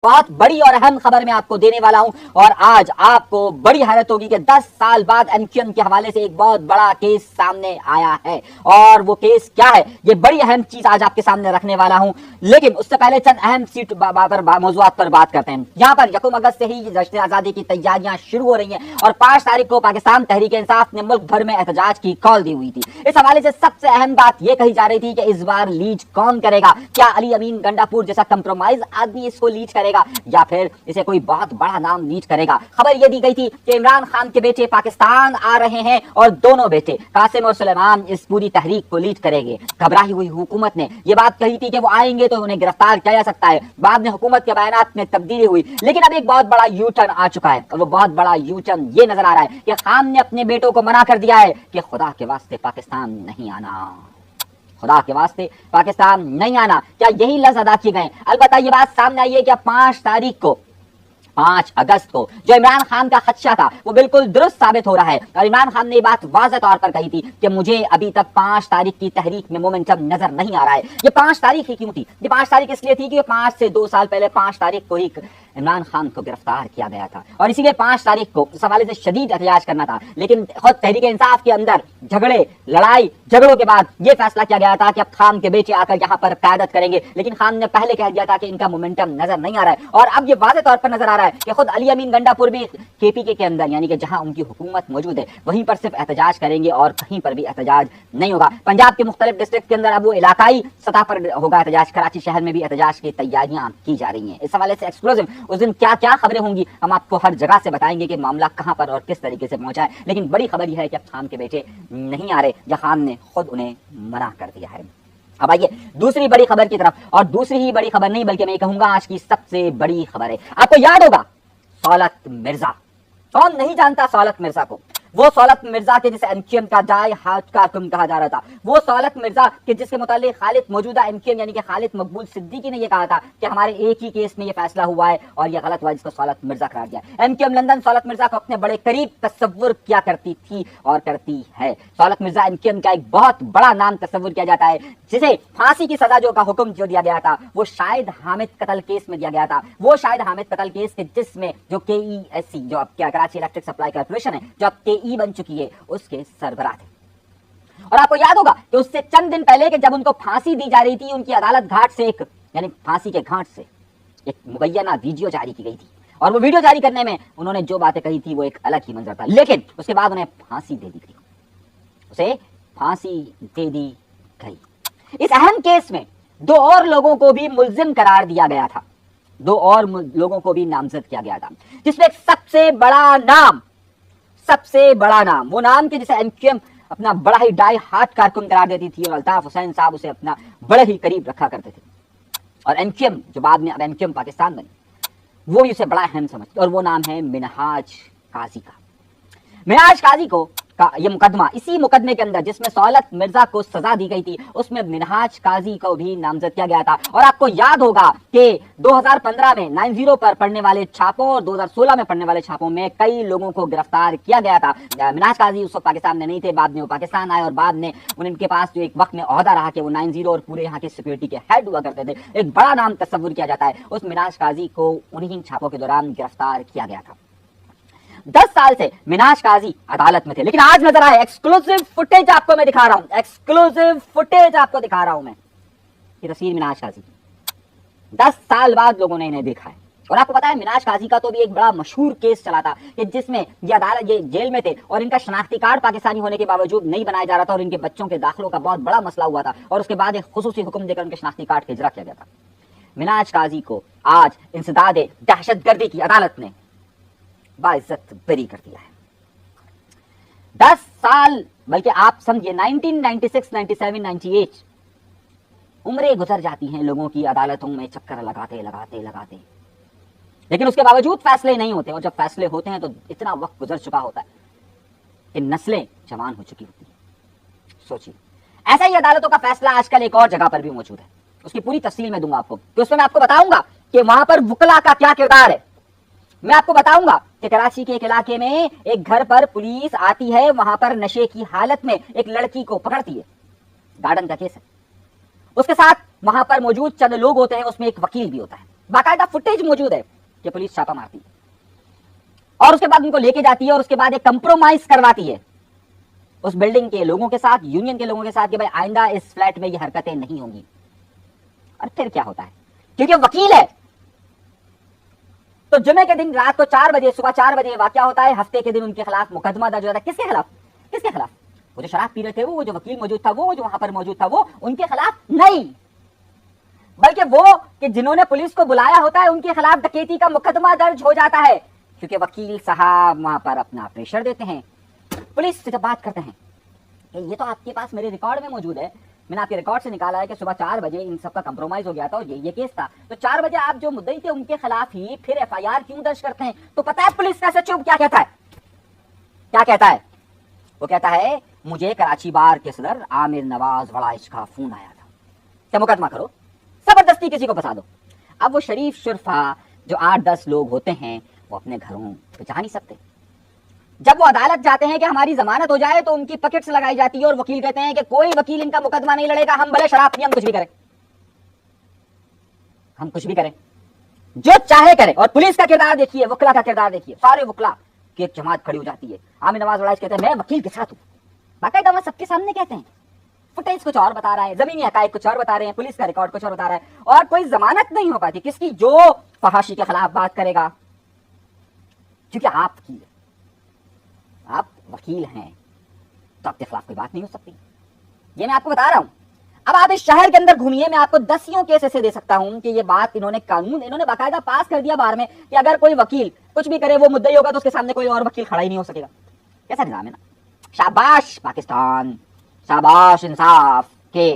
بہت بڑی اور اہم خبر میں آپ کو دینے والا ہوں اور آج آپ کو بڑی حیرت ہوگی کہ 10 سال بعد ایم کیو ایم کے حوالے سے ایک بہت بڑا کیس سامنے آیا ہے اور وہ کیس کیا ہے یہ بڑی اہم چیز آج آپ کے سامنے رکھنے والا ہوں. لیکن اس سے پہلے چند اہم موضوعات پر بات کرتے ہیں. یہاں پر 1 اگست سے ہی جشن آزادی کی تیاریاں شروع ہو رہی ہیں اور 5 تاریخ کو پاکستان تحریک انصاف نے ملک بھر میں احتجاج کی کال دی ہوئی تھی. اس حوالے سے سب سے اہم بات یہ کہی جا رہی تھی کہ اس بار لیڈ کون کرے گا. کیا علی امین گنڈا پور جیسا کمپرومائز آدمی اس کو لیڈ کرے گا یا پھر اسے کوئی بہت بڑا نام لیڈ کرے گا. خبر یہ دی گئی تھی کہ عمران خان کے بیٹے پاکستان آ رہے ہیں اور دونوں بیٹے قاسم اور سلیمان اس پوری تحریک کو لیڈ کریں گے. گھبرائی ہوئی حکومت نے یہ بات کہی تھی کہ وہ آئیں گے تو انہیں گرفتار کیا جا سکتا ہے. بعد میں حکومت کے بیانات میں تبدیلی ہوئی لیکن اب ایک بہت بڑا یو ٹرن آ چکا ہے اور وہ بہت بڑا یو ٹرن یہ نظر آ رہا ہے کہ خان نے اپنے بیٹوں کو منع کر دیا ہے کہ خدا کے واسطے پاکستان نہیں آنا, خدا کے واسطے پاکستان نہیں آنا. کیا یہی لفظ ادا کیے گئے؟ البتہ یہ بات سامنے آئی ہے کہ 5 اگست کو جو عمران خان کا خدشہ تھا وہ بالکل درست ثابت ہو رہا ہے اور عمران خان نے یہ بات واضح طور پر کہی تھی کہ مجھے ابھی تک 5 تاریخ کی تحریک میں مومنٹم نظر نہیں آ رہا ہے. یہ 5 تاریخ ہی کیوں تھی؟ یہ 5 تاریخ اس لیے تھی کہ 5 سے 2 سال پہلے 5 تاریخ کو ہی عمران خان کو گرفتار کیا گیا تھا اور اسی لیے 5 تاریخ کو اس حوالے سے شدید احتجاج کرنا تھا. لیکن خود تحریک انصاف کے اندر جھگڑوں کے بعد یہ فیصلہ کیا گیا تھا کہ اب خان کے بیٹے آ کر یہاں پر قیادت کریں گے. لیکن خان نے پہلے کہہ دیا تھا کہ ان کا مومنٹم نظر نہیں آ رہا ہے اور اب یہ واضح طور پر نظر آ رہا ہے کہ خود علی امین گنڈا پور بھی کے پی کے اندر یعنی کہ جہاں ان کی حکومت موجود ہے وہیں پر صرف احتجاج کریں گے اور کہیں پر بھی احتجاج نہیں ہوگا. پنجاب کے مختلف ڈسٹرکٹ کے اندر اب وہ علاقائی سطح پر ہوگا احتجاج. کراچی شہر میں بھی احتجاج کی تیاریاں کی جا رہی ہیں. اس حوالے سے ایکسکلوسیو اس دن کیا خبریں ہوں گی ہم آپ کو ہر جگہ سے بتائیں گے کہ معاملہ کہاں پر اور کس طریقے سے پہنچا ہے. لیکن بڑی خبر یہ ہے کہ اب خان کے بیٹے نہیں آ رہے یا خان نے خود انہیں منع کر دیا ہے. اب آئیے دوسری بڑی خبر کی طرف, اور دوسری ہی بڑی خبر نہیں بلکہ میں کہوں گا آج کی سب سے بڑی خبر ہے. آپ کو یاد ہوگا سہولت مرزا. کون نہیں جانتا سہولت مرزا کو؟ وہ سہولت مرزا کے جسے ایم کیو ایم کا ڈائی ہارٹ کارکن کہا جا رہا تھا. وہ سہولت مرزا کے جس کے متعلق خالد موجودہ ایم کیو ایم یعنی کہ خالد مقبول صدیقی نے یہ کہا تھا کہ ہمارے ایک ہی کیس میں یہ فیصلہ ہوا ہے اور یہ غلط ہوا جس کو سہولت مرزا قرار دیا. ایم کیو ایم لندن سہولت مرزا کو اپنے بڑے قریب تصور کیا کرتی تھی اور کرتی ہے. سہولت مرزا ایم کیو ایم کا ایک بہت بڑا نام تصور کیا جاتا ہے جسے پھانسی کی سزا کا حکم جو دیا گیا تھا وہ شاہد حامد قتل کیس میں دیا گیا تھا. وہ شاہد حامد قتل کیس کے جس میں جو کے ای ایس سی جو اب کراچی الیکٹرک سپلائی کارپوریشن ہے جو اب کے ای بن چکی ہے اس کے سربراہ تھے. اور آپ کو یاد ہوگا کہ اس سے چند دن پہلے کہ جب ان کو پھانسی دی جا رہی تھی ان کی عدالت گھاٹ سے یعنی پھانسی کے گھاٹ سے ایک مبینہ ویڈیو جاری کی گئی تھی اور وہ ویڈیو جاری کرنے میں انہوں نے جو باتیں کہی تھی وہ ایک الگ ہی منظر تھا. لیکن اس کے بعد انہیں پھانسی دے دی گئی, اسے پھانسی دے دی گئی. اس اہم کیس میں 2 اور لوگوں کو بھی ملزم قرار دیا گیا تھا, 2 اور لوگوں کو بھی نامزد کیا گیا تھا جس میں ایک سب سے بڑا نام وہ نام کہ جسے ایم کیو ایم اپنا بڑا ہی ڈائی ہارٹ کارکن قرار دیتی تھی اور الطاف حسین صاحب اسے اپنا بڑے ہی قریب رکھا کرتے تھے. اور ایم کیو ایم جو بعد میں اب ایم کیو ایم پاکستان بنی وہ اسے بڑا اہم سمجھتے اور وہ نام ہے منہاج قاضی کا. منہاج قاضی کو یہ مقدمہ اسی مقدمے کے اندر جس میں سہولت مرزا کو سزا دی گئی تھی اس میں منہاج قاضی کو بھی نامزد کیا گیا تھا. اور آپ کو یاد ہوگا کہ 2015 میں 90 پر پڑنے والے چھاپوں اور 2016 میں پڑنے والے چھاپوں میں کئی لوگوں کو گرفتار کیا گیا تھا. منہاج قاضی اس وقت پاکستان میں نہیں تھے, بعد میں وہ پاکستان آئے اور بعد میں ان کے پاس جو ایک وقت میں عہدہ رہا کہ وہ 90 اور پورے یہاں کے سیکورٹی کے ہیڈ ہوا کرتے تھے. ایک بڑا نام تصور کیا جاتا ہے. اس منہاج قاضی کو انہی چھاپوں کے دوران گرفتار کیا گیا تھا. 10 سال سے منہاج قاضی عدالت میں تھے لیکن آج نظر آئے ایکسکلوسیو فوٹیج آپ کو میں دکھا رہا ہوں, میں یہ تصویر منہاج قاضی کی 10 سال بعد لوگوں نے انہیں دیکھا ہے. اور آپ کو پتا ہے منہاج قاضی کا تو بھی ایک بڑا مشہور کیس چلا تھا کہ جس میں یہ جیل میں تھے اور ان کا شناختی کارڈ پاکستانی ہونے کے باوجود نہیں بنایا جا رہا تھا اور ان کے بچوں کے داخلوں کا بہت بڑا مسئلہ ہوا تھا اور اس کے بعد ایک خصوصی حکم دے کر ان کے شناختی کارڈ کا اجرا کیا گیا تھا. منہاج قاضی کو آج انسداد دہشت گردی کی عدالت نے باعزت بری کر دیا ہے. 10 سال بلکہ آپ سمجھے 1996, 97, 98 عمریں گزر جاتی ہیں لوگوں کی عدالتوں میں چکر لگاتے لیکن اس کے باوجود فیصلے نہیں ہوتے اور جب فیصلے ہوتے ہیں تو اتنا وقت گزر چکا ہوتا ہے کہ نسلیں جوان ہو چکی ہوتی ہیں. سوچیے ایسا ہی عدالتوں کا فیصلہ آج کل ایک اور جگہ پر بھی موجود ہے. اس کی پوری تفصیل میں دوں گا آپ کو کہ اس میں آپ کو بتاؤں گا کہ وہاں پر وکلا کا کیا کردار ہے. میں آپ کو بتاؤں گا کہ کراچی کے ایک علاقے میں ایک گھر پر پولیس آتی ہے, وہاں پر نشے کی حالت میں ایک لڑکی کو پکڑتی ہے. گارڈن کا کیس ہے. اس کے ساتھ وہاں پر موجود چند لوگ ہوتے ہیں, اس میں ایک وکیل بھی ہوتا ہے. बाकायदा फुटेज मौजूद है कि पुलिस छापा मारती और उसके बाद उनको लेके जाती है और उसके बाद एक कंप्रोमाइज करवाती है उस बिल्डिंग के लोगों के साथ, यूनियन के लोगों के साथ कि भाई आइंदा इस फ्लैट में ये हरकतें नहीं होंगी। और फिर क्या होता है, क्योंकि वकील है तो जुमे के दिन रात को 4 बजे, सुबह 4 बजे वाकया होता है, हफ्ते के दिन उनके खिलाफ मुकदमा दर्ज होता है। किसके खिलाफ? किसके खिलाफ? वो जो शराब पी रहे थे, वो जो वकील मौजूद था, वो जो वहां पर मौजूद था, वो उनके खिलाफ नहीं, बल्कि वो कि जिन्होंने पुलिस को बुलाया होता है उनके खिलाफ डकैती का मुकदमा दर्ज हो जाता है, क्योंकि वकील साहब वहां पर अपना प्रेशर देते हैं। पुलिस से जब बात करते हैं कि ये तो आपके पास मेरे रिकॉर्ड में मौजूद है, मैंने आपके रिकॉर्ड से निकाला है कि सुबह 4 बजे इन सबका कंप्रोमाइज हो गया था और ये केस था, तो 4 बजे आप जो मुद्दई थे उनके खिलाफ ही फिर एफआईआर क्यों दर्ज करते हैं? तो पता है पुलिस का सचिव क्या कहता है? क्या कहता है? वो कहता है मुझे कराची बार के सदर आमिर नवाज वड़ाइश का फोन आया था क्या मुकदमा करो, जबरदस्ती किसी को फंसा दो। अब वो शरीफ शुरफा जो 8-10 लोग होते हैं वो अपने घरों पे जा नहीं सकते। जब वो अदालत जाते हैं कि हमारी जमानत हो जाए तो उनकी पॉकेट्स लगाई जाती है और वकील कहते हैं कि कोई वकील इनका मुकदमा नहीं लड़ेगा, हम भले शराब पिए, हम कुछ भी करें, हम कुछ भी करें, जो चाहे करें। और पुलिस का किरदार देखिए, वकला का किरदार देखिए, सारे वकला की एक जमात खड़ी हो जाती है। आमिर नवाज वड़ाइश कहते हैं मैं वकील के साथ हूं, बाकायदा वहां सबके सामने कहते हैं। फुटेज कुछ और बता रहा है, जमीनी हकायक कुछ और बता रहे हैं, पुलिस का रिकॉर्ड कुछ और बता रहा है, और कोई जमानत नहीं हो पाती किसकी, जो फहाशी के खिलाफ बात करेगा। क्योंकि आप वकील हैं तो आपके खिलाफ कोई बात नहीं हो सकती, ये मैं आपको बता रहा हूं। अब आप इस शहर के अंदर घूमिए, मैं आपको 10 केस ऐसे दे सकता हूं कि ये बात इन्होंने बाकायदा पास कर दिया बाहर में कि अगर कोई वकील कुछ भी करे वो मुद्दई होगा तो उसके सामने कोई और वकील खड़ा ही नहीं हो सकेगा। कैसा निजाम है ना। शाबाश पाकिस्तान, शाबाश इंसाफ के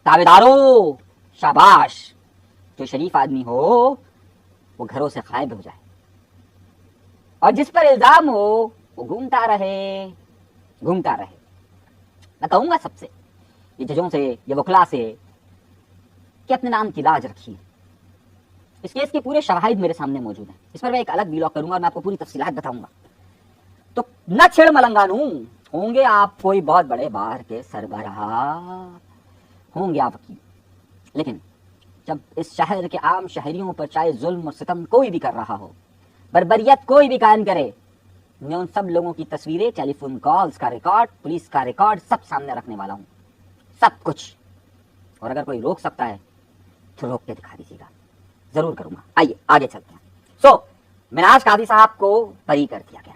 ताबेदारों, शाबाश। जो शरीफ आदमी हो वो घरों से गायब हो जाए और जिस पर इल्जाम हो वो घूमता रहे। मैं कहूंगा सबसे, ये जजों से, ये वकला से कि अपने नाम की लाज रखिए। इस केस के पूरे शवाहिद मेरे सामने मौजूद हैं, इस पर मैं एक अलग व्लॉग करूंगा और मैं आपको पूरी तफसीलात बताऊंगा। तो न छेड़ मलंगानू, होंगे आप कोई बहुत बड़े बार के सरबराह, होंगे आप वकील, लेकिन जब इस शहर के आम शहरियों पर चाहे जुल्म और सितम कोई भी कर रहा हो, बर्बरियत कोई भी कायम करे, मैं उन सब लोगों की तस्वीरें, टेलीफोन कॉल्स का रिकॉर्ड, पुलिस का रिकॉर्ड सब सामने रखने वाला हूं, सब कुछ। और अगर कोई रोक सकता है तो रोक के दिखा दीजिएगा, जरूर करूंगा। आइए आगे चलते हैं। मिनाज काजी साहब को बरी कर दिया गया।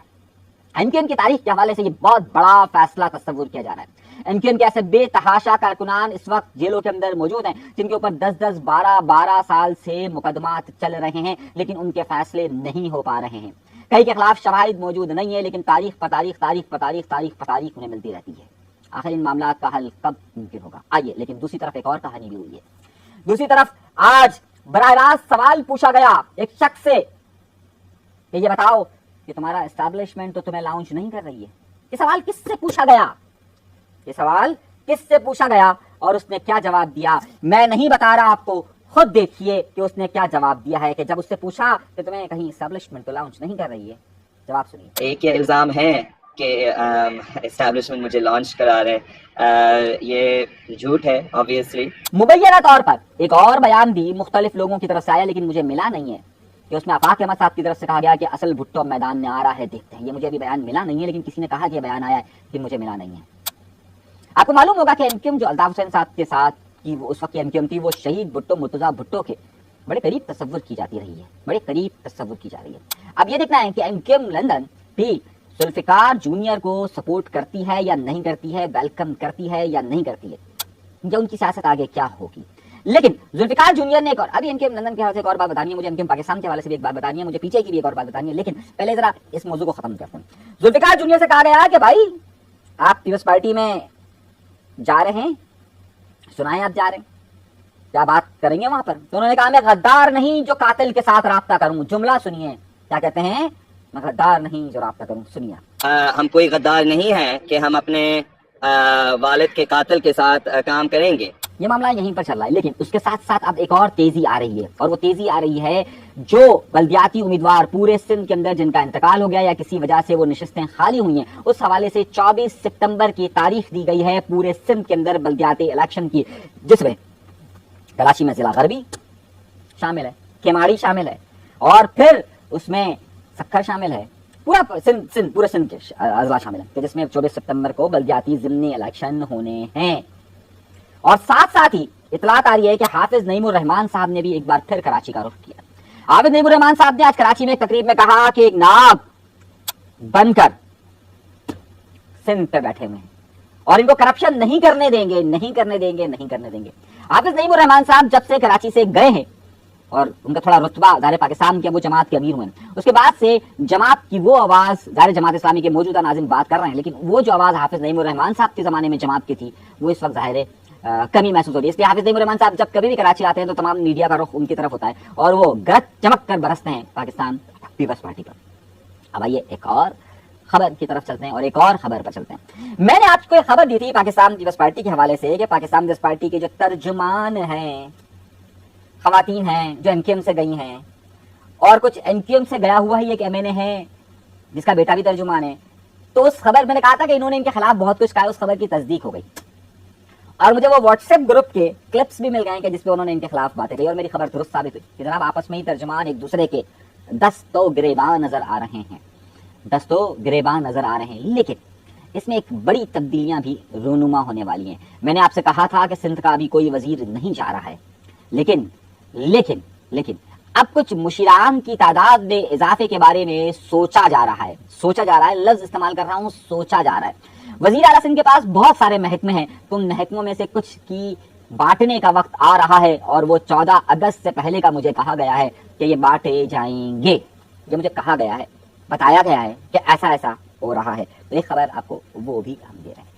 एमक्यूएम की तारीख के हवाले से ये बहुत बड़ा फैसला तस्वुर किया जा रहा है। एमक्यूएम के ऐसे बेतहाशा कारकुनान इस वक्त जेलों के अंदर मौजूद हैं जिनके ऊपर 10-10, 12-12 साल से मुकदमात चल रहे हैं, लेकिन उनके फैसले नहीं हो पा रहे हैं। कई के खिलाफ शवाहिद मौजूद नहीं है, लेकिन तारीख पर तारीख उन्हें मिलती रहती है। आखिर इन मामला का हल कब मुमकिन होगा? आइए, लेकिन दूसरी तरफ एक और कहानी भी हुई है। दूसरी तरफ आज बराह रास्त सवाल पूछा गया एक शख्स से कि ये बताओ कि तुम्हारा एस्टैब्लिशमेंट तो तुम्हें लाउंज नहीं कर रही है। ये सवाल किससे पूछा गया? ये सवाल किससे पूछा गया और उसने क्या जवाब दिया? मैं नहीं बता रहा आपको, खुद देखिए कि उसने क्या जवाब दिया है। कि जब उससे पूछा कि तुम्हें कहीं एस्टैब्लिशमेंट तो लाउंज नहीं कर रही है, जवाब सुनिए। एक ये इल्ज़ाम है कि एस्टैब्लिशमेंट मुझे लॉन्च करा रहे, ये झूठ है ऑब्वियसली। मुबैना तौर पर एक और बयान भी मुख्तलिफ लोगों की तरफ से आया, लेकिन मुझे मिला नहीं है कि उसमें आफाक अहमद साहब की तरफ से कहा गया कि असल भुट्टो मैदान में आ रहा है, देखते हैं। ये मुझे अभी बयान मिला नहीं है, लेकिन किसी ने कहा कि बयान आया है, लेकिन मुझे मिला नहीं है। आपको मालूम होगा कि एमक्यूएम जो अल्ताफ हुसैन साहब के साथ की वो उस वक्त एमक्यूएम थी, वो शहीद भुट्टो मुर्तजा भुट्टो के बड़े करीब तस्वुर की जाती रही है, बड़े करीब तस्वुर की जा रही है। अब ये देखना है कि एमक्यूएम लंदन भी जुल्फिकार जूनियर को सपोर्ट करती है या नहीं करती है, वेलकम करती है या नहीं करती है, या उनकी सियासत आगे क्या होगी। लेकिन जुल्फिकार जूनियर ने एक और, अभी एमक्यूएम लंदन के हवाले से एक और बात बतानी है मुझे, एमक्यूएम पाकिस्तान के हवाले से भी एक बात बतानी है मुझे, पीछे की भी एक और बात बतानी है, लेकिन पहले जरा इस मौजू को खत्म करते हैं। जुल्फिकार जूनियर से कहा गया कि भाई आप पीपल्स पार्टी में जा रहे हैं, सुनाए आप जा रहे हैं, क्या बात करेंगे वहां पर? तो उन्होंने कहा मैं गद्दार नहीं जो कातिल के साथ राब्ता करूं। जुमला सुनिए, क्या कहते हैं? मैं गद्दार नहीं जो राब्ता करूं। सुनिए, हम कोई गद्दार नहीं है कि हम अपने वालिद के कातिल के साथ काम करेंगे। ये मामला यहीं पर चल रहा है, लेकिन उसके साथ साथ अब एक और तेजी आ रही है, और वो तेजी आ रही है जो बल्दियाती उम्मीदवार पूरे सिंध के अंदर जिनका इंतकाल हो गया या किसी वजह से वो नशिस्तें खाली हुई हैं, उस हवाले से 24 सितंबर की तारीख दी गई है पूरे सिंध के अंदर बल्दियाती इलेक्शन की, जिसमें कराची में जिला गरबी शामिल है, केमाड़ी शामिल है और फिर उसमें सक्खर शामिल है, पूरा पूरे सिंध के अजला शामिल है कि जिसमें 24 सितंबर को बलदियाती ज़िमनी इलेक्शन होने हैं। और साथ साथ ही इतलात आ रही है कि हाफिज नईमुर रहमान साहब ने भी एक बार फिर कराची का रुख किया। हाफिज नईमुर रहमान साहब ने आज कराची में एक तकरीब में कहा कि एक नाग बनकर सिंध पे बैठे हुए हैं और इनको करप्शन नहीं करने देंगे, नहीं करने देंगे, नहीं करने देंगे। हाफिज नईमुर रहमान साहब जब से कराची से गए हैं और उनका थोड़ा रुतबा ज़ाहिर पाकिस्तान के वो जमात के अमीर हुए, उसके बाद से जमात की वो आवाज़, ज़ाहिर जमात इस्लामी के मौजूदा नाज़िम बात कर रहे हैं, लेकिन वो जो आवाज़ हाफिज नईमुर रहमान साहब के ज़माने में जमात की थी वो इस वक्त ज़ाहिर कमी महसूस हो रही है। इसलिए हाफिज नईमुर रहमान साहब जब कभी भी कराची आते हैं तो तमाम मीडिया का रुख उनकी तरफ होता है और वो गरज चमक कर बरसते हैं पाकिस्तान पीपल्स पार्टी पर। अब आइए एक और खबर की तरफ चलते हैं और एक और खबर पर चलते हैं। मैंने आपको एक खबर दी थी पाकिस्तान पीपल्स पार्टी के हवाले से कि पाकिस्तान पीपल्स पार्टी के जो तर्जुमान हैं, खवातीन हैं जो एमक्यूएम से गई हैं और कुछ एमक्यूएम से गया हुआ ही एक एमएनए है जिसका बेटा भी तर्जुमान है, तो उस खबर मैंने कहा था कि इन्होंने इनके खिलाफ बहुत कुछ कहा, उस खबर की तस्दीक हो गई और मुझे वो व्हाट्सएप ग्रुप के क्लिप्स भी मिल गए कि जिसपे उन्होंने इनके खिलाफ बातें कही और मेरी खबर दुरुस्त साबित हुई कि जनाब आपस में ही तर्जुमान एक दूसरे के दस्तो गिरेबान नजर आ रहे हैं, दस्तो गिरेबान नजर आ रहे हैं। लेकिन इसमें एक बड़ी तब्दीलियां भी रूनुमा होने वाली हैं। मैंने आपसे कहा था कि सिंध का अभी कोई वजीर नहीं जा रहा है, लेकिन लेकिन लेकिन अब कुछ मुशीरान की तादाद में इजाफे के बारे में सोचा जा रहा है, सोचा जा रहा है, लफ्ज इस्तेमाल कर रहा हूं, सोचा जा रहा है। वजीर आला सिंध के पास बहुत सारे महकमे हैं, तो उन महकमों में से कुछ की बांटने का वक्त आ रहा है और वो 14 अगस्त से पहले का मुझे कहा गया है कि ये बांटे जाएंगे। ये मुझे कहा गया है, बताया गया है कि ऐसा ऐसा हो रहा है। तो एक खबर आपको वो भी हम दे रहे हैं।